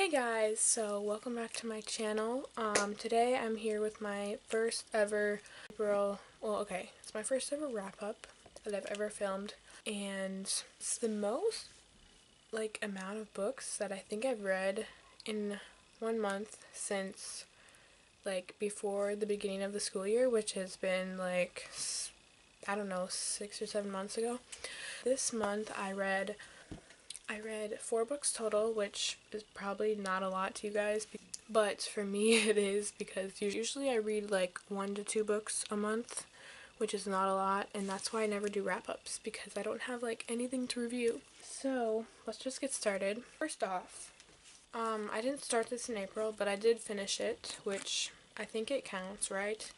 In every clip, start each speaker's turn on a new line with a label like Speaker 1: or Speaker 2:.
Speaker 1: Hey guys, so welcome back to my channel. Today I'm here with my first ever it's my first ever wrap-up that I've ever filmed, and it's the most amount of books that I think I've read in 1 month since before the beginning of the school year, which has been I don't know, 6 or 7 months ago. This month I read 4 books total, which is probably not a lot to you guys, but for me it is, because usually I read 1 to 2 books a month, which is not a lot, and that's why I never do wrap-ups, because I don't have anything to review. So let's just get started. First off, I didn't start this in April, but I did finish it, which I think it counts, right?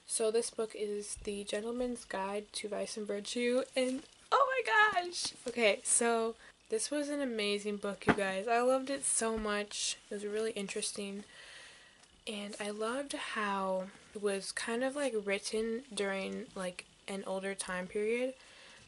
Speaker 1: So this book is The Gentleman's Guide to Vice and Virtue, and oh my gosh! Okay, so this was an amazing book, you guys. I loved it so much. It was really interesting, and I loved how it was kind of written during an older time period.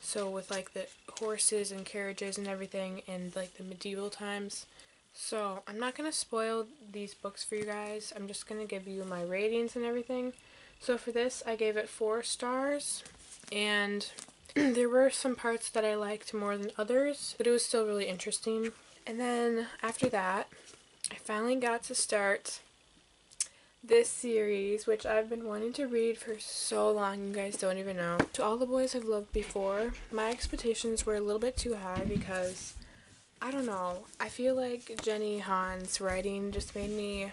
Speaker 1: So with the horses and carriages and everything, and the medieval times. So I'm not gonna spoil these books for you guys. I'm just gonna give you my ratings and everything. So for this, I gave it 4 stars, and there were some parts that I liked more than others, but it was still really interesting. And then after that, I finally got to start this series, which I've been wanting to read for so long, you guys don't even know. To All the Boys I've Loved Before, my expectations were a little bit too high because, I don't know, I feel like Jenny Han's writing just made me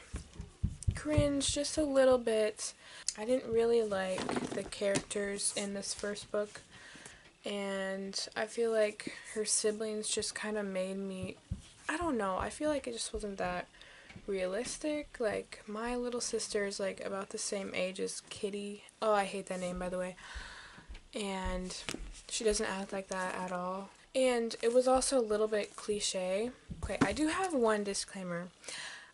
Speaker 1: cringe just a little bit. I didn't really like the characters in this first book, and I feel like her siblings just kind of made me, I don't know, I feel like it just wasn't that realistic. My little sister is about the same age as Kitty. Oh, I hate that name, by the way. And she doesn't act like that at all. And it was also a little bit cliche. Okay, I do have one disclaimer.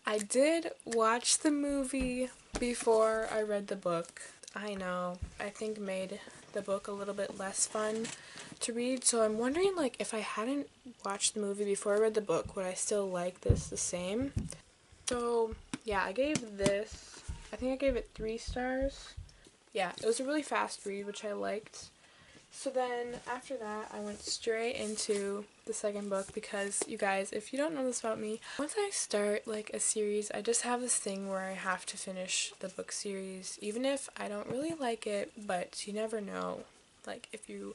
Speaker 1: I did watch the movie before I read the book. I know, I think made the book a little bit less fun to read, so I'm wondering if I hadn't watched the movie before I read the book, would I still like this the same? So yeah, I think I gave it 3 stars. Yeah, it was a really fast read, which I liked. So then after that, I went straight into the second book, because you guys, if you don't know this about me, once I start a series, I just have this thing where I have to finish the book series, even if I don't really like it. But you never know if you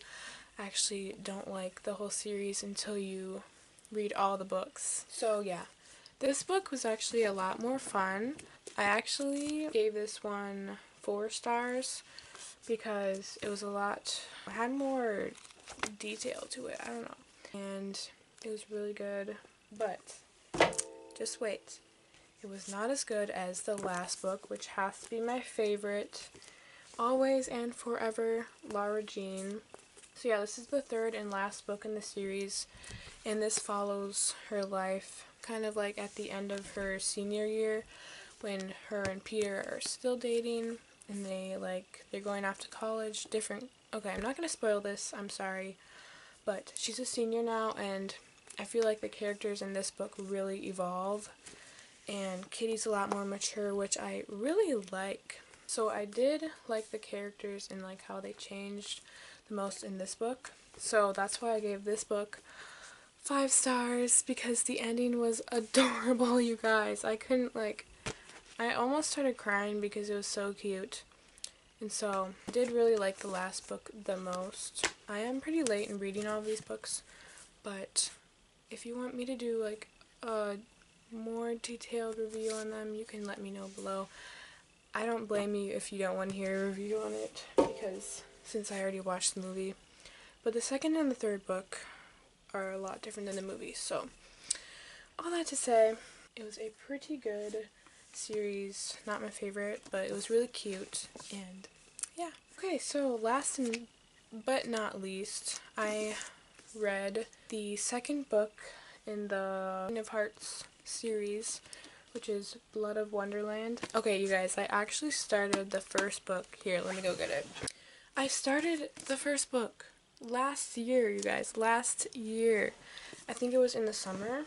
Speaker 1: actually don't like the whole series until you read all the books. So yeah, this book was actually a lot more fun. I actually gave this one 4 stars because it had more detail to it, I don't know. And it was really good, but just wait. It was not as good as the last book, which has to be my favorite. Always and Forever, Lara Jean. So yeah, this is the 3rd and last book in the series, and this follows her life kind of at the end of her senior year, when her and Peter are still dating, and they're going off to college. Okay, I'm not gonna spoil this, I'm sorry, but she's a senior now, and I feel like the characters in this book really evolve, and Kitty's a lot more mature, which I really like. So I did like the characters and how they changed the most in this book. So that's why I gave this book 5 stars, because the ending was adorable, you guys. I almost started crying because it was so cute. And so I did really like the last book the most. I am pretty late in reading all of these books, but if you want me to do a more detailed review on them, you can let me know below. I don't blame you if you don't want to hear a review on it, because since I already watched the movie. But the second and the third book are a lot different than the movie. So all that to say, it was a pretty good series. Not my favorite, but it was really cute, and yeah. Okay, so last but not least, I read the second book in the Queen of Hearts series, which is Blood of Wonderland. Okay, you guys, I actually started the first book. Here, let me go get it. I started the first book last year, you guys. Last year. I think it was in the summer.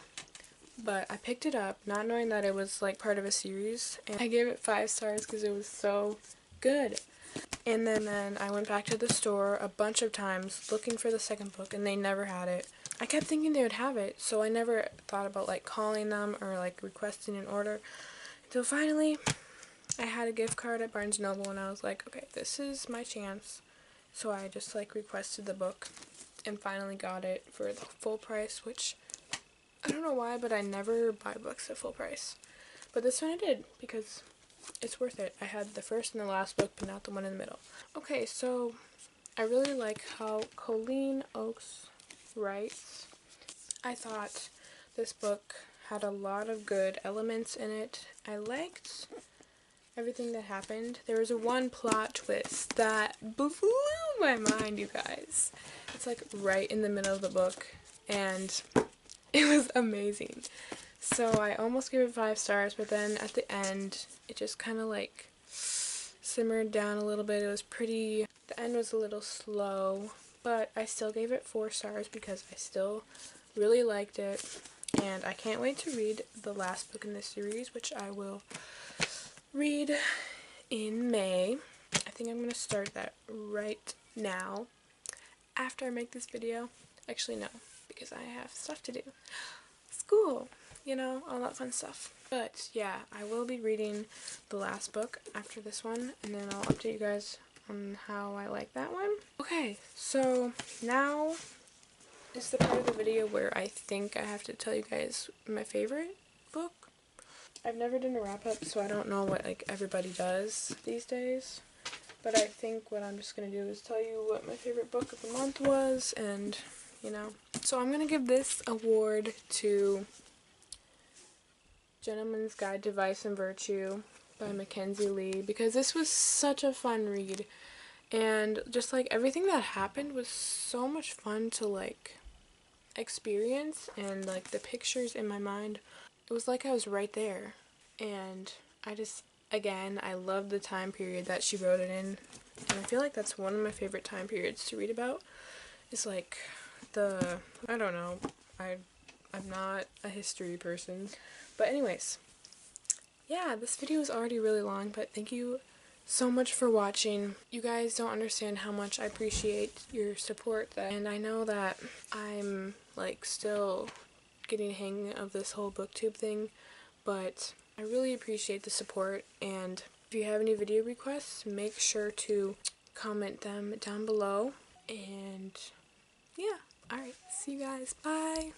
Speaker 1: but I picked it up not knowing that it was like part of a series, and I gave it 5 stars because it was so good. And then I went back to the store a bunch of times looking for the second book, and they never had it. I kept thinking they would have it, so I never thought about like calling them or like requesting an order until finally I had a gift card at Barnes & Noble, and I was like, okay, this is my chance. So I just like requested the book and finally got it for the full price, which I don't know why, but I never buy books at full price. But this one I did because it's worth it. I had the first and the last book, but not the one in the middle. Okay, so I really like how Colleen Oakes writes. I thought this book had a lot of good elements in it. I liked everything that happened. There was one plot twist that blew my mind, you guys. It's like right in the middle of the book, and it was amazing. So I almost gave it 5 stars, but then at the end, it just kind of like simmered down a little bit. It was pretty, the end was a little slow, but I still gave it 4 stars because I still really liked it. And I can't wait to read the last book in this series, which I will read in May. I think I'm going to start that right now after I make this video. Actually, no, because I have stuff to do. School, you know, all that fun stuff. But yeah, I will be reading the last book after this one, and then I'll update you guys on how I like that one. Okay, so now is the part of the video where I think I have to tell you guys my favorite book. I've never done a wrap-up, so I don't know what like everybody does these days. But I think what I'm just going to do is tell you what my favorite book of the month was, and, you know. So I'm going to give this award to Gentleman's Guide to Vice and Virtue by Mackenzie Lee, because this was such a fun read. And just like everything that happened was so much fun to like experience, and like the pictures in my mind, it was like I was right there. And I just, again, I love the time period that she wrote it in, and I feel like that's one of my favorite time periods to read about. It's like the, I don't know, I'm not a history person, but anyways, yeah, this video is already really long, but thank you so much for watching. You guys don't understand how much I appreciate your support, and I know that I'm like still getting the hang of this whole booktube thing, but I really appreciate the support. And if you have any video requests, make sure to comment them down below. And yeah, alright, see you guys, bye!